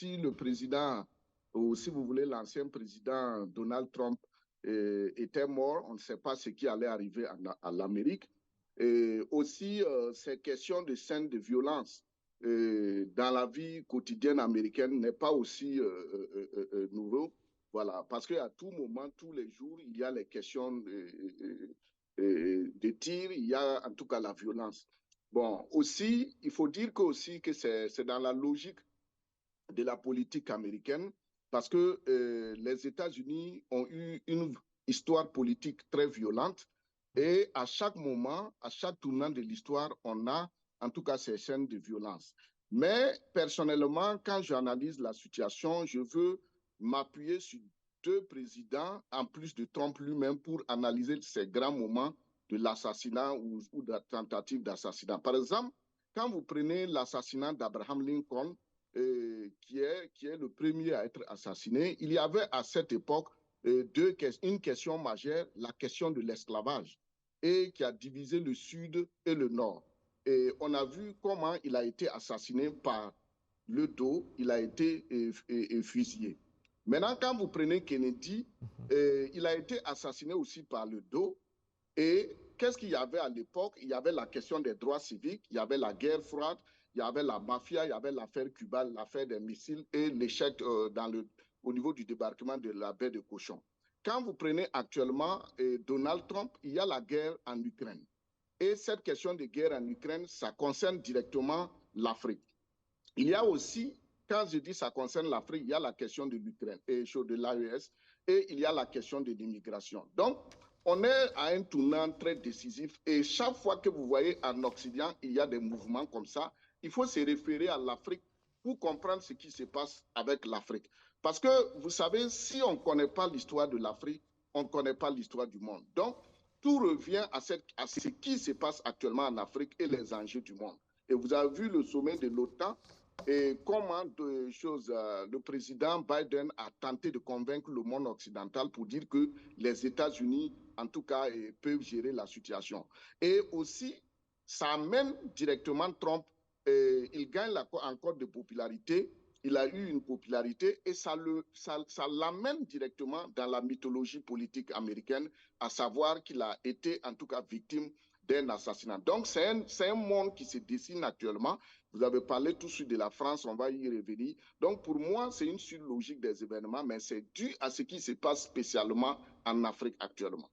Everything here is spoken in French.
si le président, ou si vous voulez, l'ancien président Donald Trump était mort, on ne sait pas ce qui allait arriver à l'Amérique. Et aussi, ces questions de scènes de violence dans la vie quotidienne américaine n'est pas aussi nouveau. Voilà, parce qu'à tout moment, tous les jours, il y a les questions de tir, il y a en tout cas la violence. Bon, aussi, il faut dire que, aussi que c'est dans la logique de la politique américaine, parce que les États-Unis ont eu une histoire politique très violente, et à chaque moment, à chaque tournant de l'histoire, on a en tout cas ces scènes de violence. Mais personnellement, quand j'analyse la situation, je veux m'appuyer sur deux présidents, en plus de Trump lui-même, pour analyser ces grands moments de l'assassinat ou de la tentative d'assassinat. Par exemple, quand vous prenez l'assassinat d'Abraham Lincoln, qui est le premier à être assassiné, il y avait à cette époque une question majeure, la question de l'esclavage, et qui a divisé le Sud et le Nord. Et on a vu comment il a été assassiné par le dos, il a été fusillé. Maintenant, quand vous prenez Kennedy, il a été assassiné aussi par le dos. Et qu'est-ce qu'il y avait à l'époque? Il y avait la question des droits civiques, il y avait la guerre froide, il y avait la mafia, il y avait l'affaire Cuba, l'affaire des missiles et l'échec au niveau du débarquement de la baie de Cochon. Quand vous prenez actuellement Donald Trump, il y a la guerre en Ukraine. Et cette question de guerre en Ukraine, ça concerne directement l'Afrique. Il y a aussi, quand je dis ça concerne l'Afrique, il y a la question de l'Ukraine et de l'AES et il y a la question de l'immigration. Donc, on est à un tournant très décisif et chaque fois que vous voyez en Occident, il y a des mouvements comme ça, il faut se référer à l'Afrique pour comprendre ce qui se passe avec l'Afrique. Parce que, vous savez, si on ne connaît pas l'histoire de l'Afrique, on ne connaît pas l'histoire du monde. Donc, tout revient à ce qui se passe actuellement en Afrique et les enjeux du monde. Et vous avez vu le sommet de l'OTAN et comment le président Biden a tenté de convaincre le monde occidental pour dire que les États-Unis, en tout cas, peuvent gérer la situation. Et aussi, ça amène directement Trump, il gagne encore de popularité, il a eu une popularité et ça l'amène directement dans la mythologie politique américaine, à savoir qu'il a été en tout cas victime d'un assassinat. Donc c'est un monde qui se dessine actuellement. Vous avez parlé tout de suite de la France, on va y revenir. Donc pour moi, c'est une suite logique des événements, mais c'est dû à ce qui se passe spécialement en Afrique actuellement.